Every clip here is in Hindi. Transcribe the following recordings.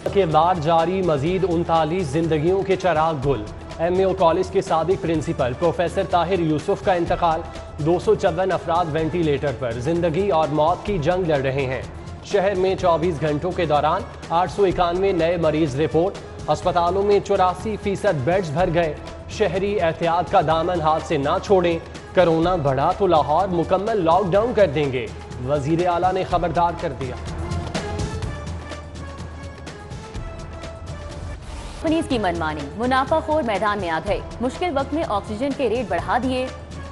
के बाद जारी मजीद 39 जिंदगियों के चिराग गुल। MAO कॉलेज के साबिक प्रिंसिपल प्रोफेसर ताहिर यूसुफ का इंतकाल। 254 अफराद वेंटिलेटर पर जिंदगी और मौत की जंग लड़ रहे हैं। शहर में 24 घंटों के दौरान 891 नए मरीज रिपोर्ट। अस्पतालों में 84% बेड्स भर गए। शहरी एहतियात का दामन हाथ से ना छोड़ें, कोरोना बढ़ा तो लाहौर मुकम्मल लॉकडाउन कर देंगे, वजीर आला ने खबरदार कर दिया। कंपनीज की मनमानी, मुनाफाखोर मैदान में आ गए। मुश्किल वक्त में ऑक्सीजन के रेट बढ़ा दिए।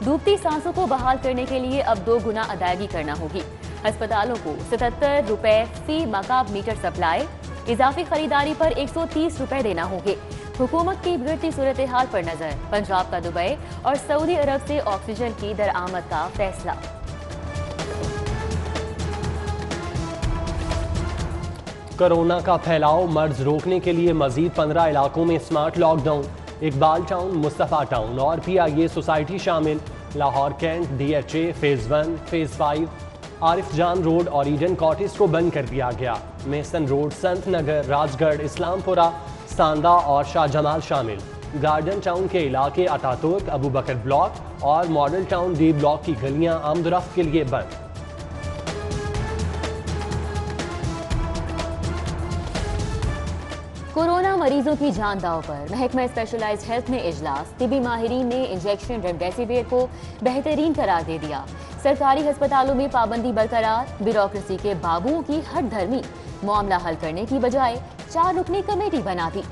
डूबती सांसों को बहाल करने के लिए अब 2 गुना अदायगी करना होगी। अस्पतालों को 77 रुपए फी मकाब मीटर सप्लाई, इजाफी खरीदारी पर 130 रुपए देना होंगे। हुकूमत की बिगड़ती सूरत हाल पर नजर। पंजाब का दुबई और सऊदी अरब से ऑक्सीजन की दरआमद का फैसला। कोरोना का फैलाव मर्ज रोकने के लिए मजीद 15 इलाकों में smart lockdown. Iqbal town, Mustafa town और PIA सोसाइटी शामिल। Lahore cantt, DHA phase 1, phase 5, Arif Jan road और ईडन कॉटेज को बंद कर दिया गया। मेसन रोड, संत नगर, राजगढ़, इस्लामपुरा, सांदा और शाहजमाल शामिल। गार्डन टाउन के इलाके अतातुर्क, अबू बकर ब्लॉक और मॉडल टाउन D ब्लॉक की गलियां आमदरफ्त के लिए बंद। कोरोना मरीजों की जान दाव पर महकमा स्पेशलाइज्ड हेल्थ में इजलास। तिबी माहिरीन ने इंजेक्शन रेमडेसिविर को बेहतरीन करार दे दिया। सरकारी अस्पतालों में पाबंदी बरकरार। ब्यूरोक्रेसी के बाबुओं की हट धर्मी, मामला हल करने की बजाय 4 रुकनी कमेटी बना दी।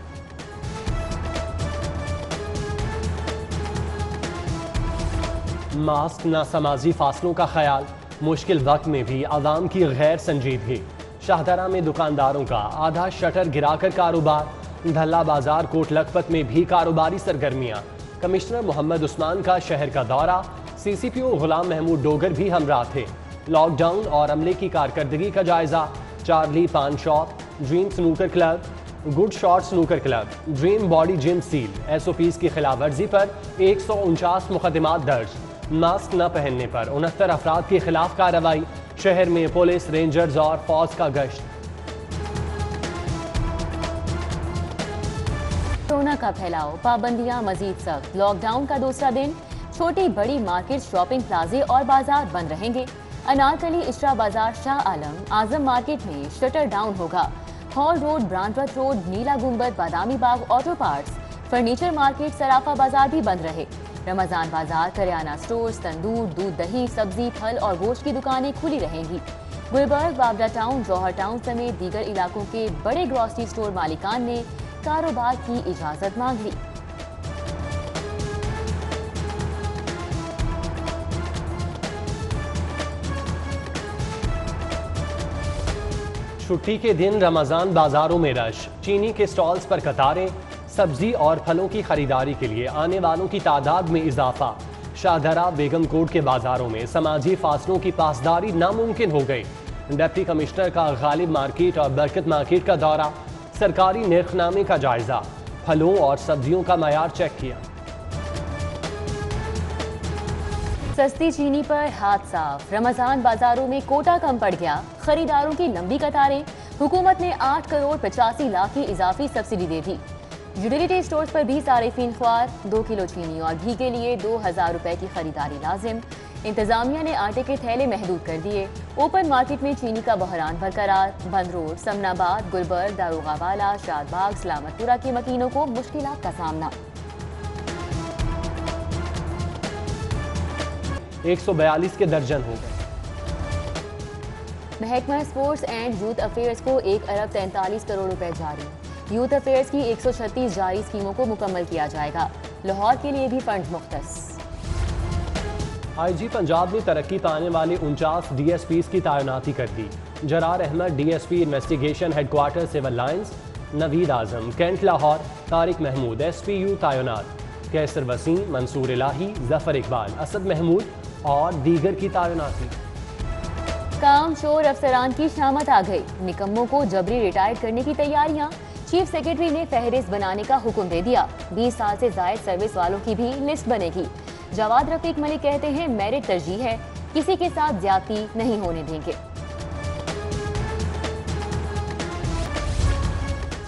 मास्क, नासमाजी फासलों का ख्याल, मुश्किल वक्त में भी आवाम की गैर संजीदगी। शाहदरा में दुकानदारों का आधा शटर गिराकर कारोबार। धल्ला बाजार, कोट लखपत में भी कारोबारी सरगर्मियां। कमिश्नर मोहम्मद उस्मान का शहर का दौरा। CCPO गुलाम महमूद डोगर भी हमराह थे। लॉकडाउन और अमले की कारकर्दगी का जायजा। चार्ली पान shop, dream snooker club, good shot snooker club, dream body gym seal. SOPs की खिलाफ वर्जी पर 149 मुकदमात दर्ज। मास्क न पहनने पर 69 अफराद के खिलाफ कार्रवाई। शहर में पुलिस, रेंजर्स और फौज का गश्त। कोरोना का फैलाव, पाबंदियां मजीद सख्त। लॉकडाउन का दूसरा दिन। छोटी बड़ी मार्केट, शॉपिंग प्लाजे और बाजार बंद रहेंगे। अनारकली, इशरा बाजार, शाह आलम, आजम मार्केट में शटर डाउन होगा। हॉल रोड, ब्रांडवत रोड, नीला गुंबद, Badami Bagh, auto parts, furniture market, सराफा बाजार भी बंद रहे। रमजान बाजार, करियाना स्टोर्स, तंदूर, दूध, दही, सब्जी, फल और गोश्त की दुकानें खुली रहेंगी। गुलबर्ग, बाबरा टाउन, जौहर टाउन समेत दीगर इलाकों के बड़े ग्रॉसरी स्टोर मालिकान ने कारोबार की इजाजत मांग ली। छुट्टी के दिन रमजान बाजारों में रश। चीनी के स्टॉल्स पर कतारें। सब्जी और फलों की खरीदारी के लिए आने वालों की तादाद में इजाफा। शाहदरा, बेगम कोट के बाजारों में समाजी फासलों की पासदारी नामुमकिन हो गई। डिप्टी कमिश्नर का गालिब मार्केट और बरकत मार्केट का दौरा। सरकारी निर्खनामे का जायजा। फलों और सब्जियों का मयार चेक किया। सस्ती चीनी पर हाथ साफ। रमजान बाजारों में कोटा कम पड़ गया। खरीदारों की लंबी कतारें। हुकूमत ने 8 करोड़ 85 लाख की इजाफी सब्सिडी दे दी। यूटिलिटी स्टोर्स पर भी सारिफीन ख्वार। 2 किलो चीनी और घी के लिए 2000 रुपए की खरीदारी लाजिम। इंतजामिया ने आटे के थैले महदूद कर दिए। ओपन मार्केट में चीनी का बहरान बरकरार। बंद रोड, समनाबाद, गुलबर्ग, दारोगावाला, शादबाग, सलामतपुरा के मकीनों को मुश्किलात का सामना। 142 के दर्जन हो गए। महकमा स्पोर्ट्स एंड यूथ अफेयर्स को 1 अरब 43 करोड़ रुपए जारी। यूथ अफेयर्स की 136 जारी स्कीमों को मुकम्मल किया जाएगा। लाहौर के लिए भी फंड मुख्तस। IG पंजाब ने तरक्की पाने वाले 49 DSPs की तैनाती कर दी। Zarar Ahmed DSP investigation headquarter Civil Lines. Naveed Azam Cantt Lahore. Tariq Mahmood SPU तैनात। कैसर वसीम, मंसूर इलाही, जफर इकबाल, असद महमूद और दीगर की तैनाती। काम शोर अफसरान की शामत आ गई। निकम्मों को जबरी रिटायर करने की तैयारियां। चीफ सेक्रेटरी ने फहरिस्त बनाने का हुक्म दे दिया। 20 साल से जायद सर्विस वालों की भी लिस्ट बनेगी। जवाद रफीक मलिक कहते हैं मेरिट तरजीह है, किसी के साथ ज्यादती नहीं होने देंगे।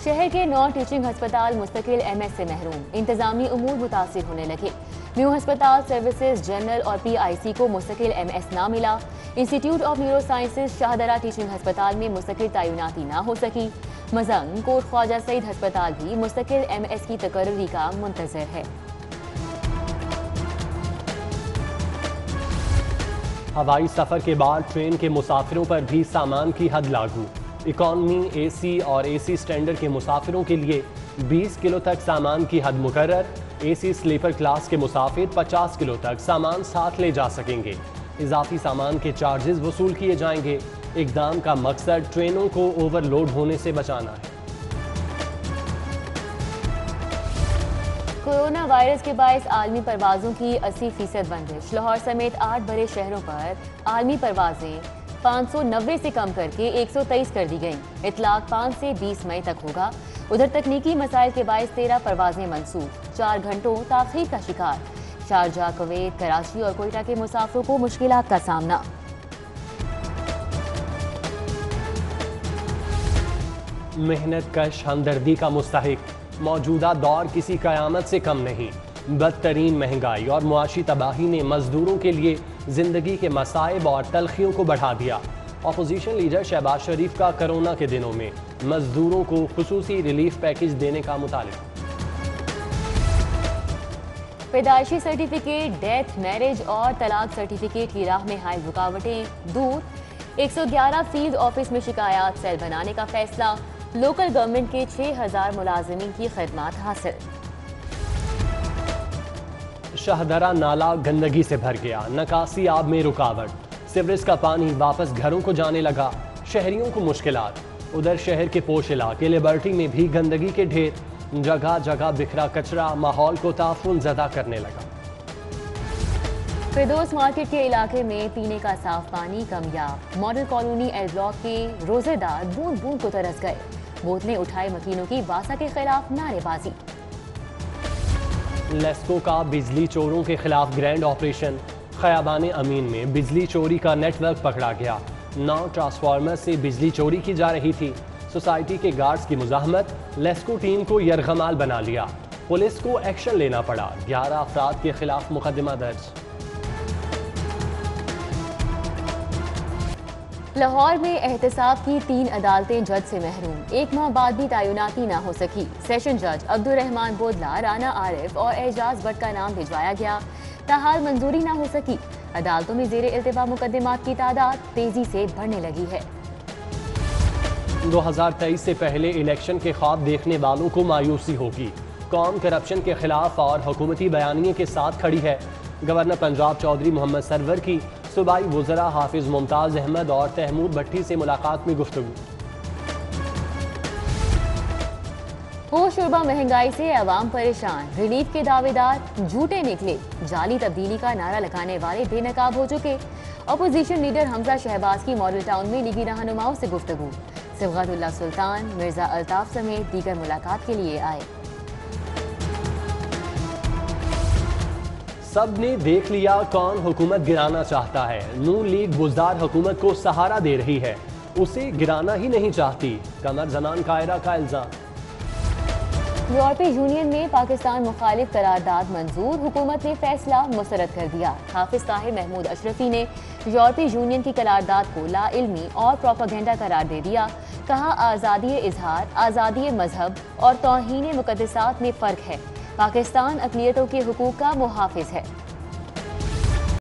शहर के 9 टीचिंग अस्पताल मुस्तकिल MS से महरूम, इंतजामी उमूर मुतासिर होने लगे। न्यू अस्पताल सर्विसेज जनरल और PIC को मुस्तकिल MS ना मिला। Institute of neuro sciences Shahdara teaching अस्पताल में मुस्तकिल तैनाती ना हो सकी। मजंग कोट ख्वाजा सईद अस्पताल भी मुस्तकिल MS की तकर्री का मुंतजर है। हवाई सफर के बाद ट्रेन के मुसाफिरों पर भी सामान की हद लागू। इकॉनमी, AC और AC स्टैंडर्ड के मुसाफिरों के लिए 20 किलो तक सामान की हद मुकर्रर। AC स्लीपर क्लास के मुसाफिर 50 किलो तक सामान साथ ले जा सकेंगे। इजाफी सामान के चार्जेस वसूल किए जाएंगे। इकदाम का मकसद ट्रेनों को ओवरलोड होने से बचाना है। कोरोना वायरस के बायस आलमी परवाजों की 80% बंदिश। लाहौर समेत 8 बड़े शहरों पर आलमी परवाजें 590 से कम करके 123 कर दी गई। इतलाक 5 से 20 मई तक होगा। उधर तकनीकी मसाइल के बायस 13 परवाजें मंसूख। 4 घंटों ताखीर का शिकार। शारजा, कुवैत, कराची और कोयटा के मुसाफिरों को मुश्किलात का सामना। मेहनत कश हमदर्दी का मुस्तहिक। मौजूदा दौर किसी कयामत से कम नहीं। बदतरीन महंगाई और मुआशी तबाही ने मजदूरों के लिए जिंदगी के मसाइब और तलखियों को बढ़ा दिया। अपोजिशन लीडर शहबाज शरीफ का कोरोना के दिनों में मजदूरों को खुसूसी रिलीफ पैकेज देने का मुतालिबा। पैदाइशी सर्टिफिकेट, डेथ, मैरिज और तलाक सर्टिफिकेट की राह में हायल रुकावटें दूर। 111 फील्ड ऑफिस में शिकायत सेल बनाने का फैसला। लोकल गवर्नमेंट के 6000 मुलाजिमीन की खिदमत हासिल। शाहदरा नाला गंदगी से भर गया। निकासी आब में रुकावट। सीवरेज का पानी वापस घरों को जाने लगा। शहरियों को मुश्किलात। उधर शहर के पोश इलाके लिबर्टी में भी गंदगी के ढेर। जगह जगह बिखरा कचरा माहौल को ताफुन ज़दा करने लगा। फिरदौस मार्केट के इलाके में पीने का साफ पानी कमयाब। मॉडल कॉलोनी एल ब्लॉक के रोजेदार बूंद बूंद को तरस गए। बोतलें उठाए मकीनों की वासा के खिलाफ नारेबाजी। लेस्को का बिजली चोरों के खिलाफ ग्रैंड ऑपरेशन। खयाबान अमीन में बिजली चोरी का नेटवर्क पकड़ा गया। 9 ट्रांसफार्मर से बिजली चोरी की जा रही थी। सोसाइटी के गार्ड्स की मुजाहमत। लेस्को टीम को यरगमाल बना लिया। पुलिस को एक्शन लेना पड़ा। 11 अफराद के खिलाफ मुकदमा दर्ज। लाहौर में एहतसाब की 3 अदालतें जज से महरूम। 1 माह बाद भी तैनाती ना हो सकी। सेशन जज अब्दुल रहमान बोदला, राना आरिफ और एजाज भट्ट का नाम भिजवाया गया, ताहाल मंजूरी ना हो सकी। अदालतों में जेर इल्तिफा मुकदमात की तादाद तेजी से बढ़ने लगी है। 2023 से पहले इलेक्शन के ख्वाब देखने वालों को मायूसी होगी। कौम करप्शन के खिलाफ और हुकूमती बयानिए के साथ खड़ी है। गवर्नर पंजाब चौधरी मोहम्मद सरवर की सूबाई वज़रा हाफिज मुमताज़ अहमद और तहमूद भट्टी से मुलाकात में गुफ्तगू। होशरुबा महंगाई से अवाम परेशान। रिलीफ के दावेदार झूठे निकले। जाली तब्दीली का नारा लगाने वाले बेनकाब हो चुके। अपोजिशन लीडर हमजा शहबाज की मॉडल टाउन में लीगी रहनुमाओं से गुफ्तगू। सिबगतुल्लाह सुल्तान, मिर्जा अल्ताफ समेत दीगर मुलाकात के लिए आए। सब ने देख लिया कौन हुकूमत गिराना चाहता है। नून लीग बुज़दार हुकूमत को सहारा दे रही है, उसे गिराना ही नहीं चाहती। कमर जमान कायरा का इल्जाम। यूरोपीय यूनियन में पाकिस्तान मुखालिफ करारदाद मंजूर। हुकूमत ने फैसला मुस्तरद कर दिया। हाफिज ताहिर महमूद अशरफी ने यूरोपीय यूनियन की करारदाद को लाइल्मी और प्रोपेगेंडा करार दे दिया। कहा, आज़ादी इजहार, आज़ादी मजहब और तौहीन मुकद्दसात में फ़र्क है। पाकिस्तान अक़लियतों के हुकूक का मुहाफ़िज़ है।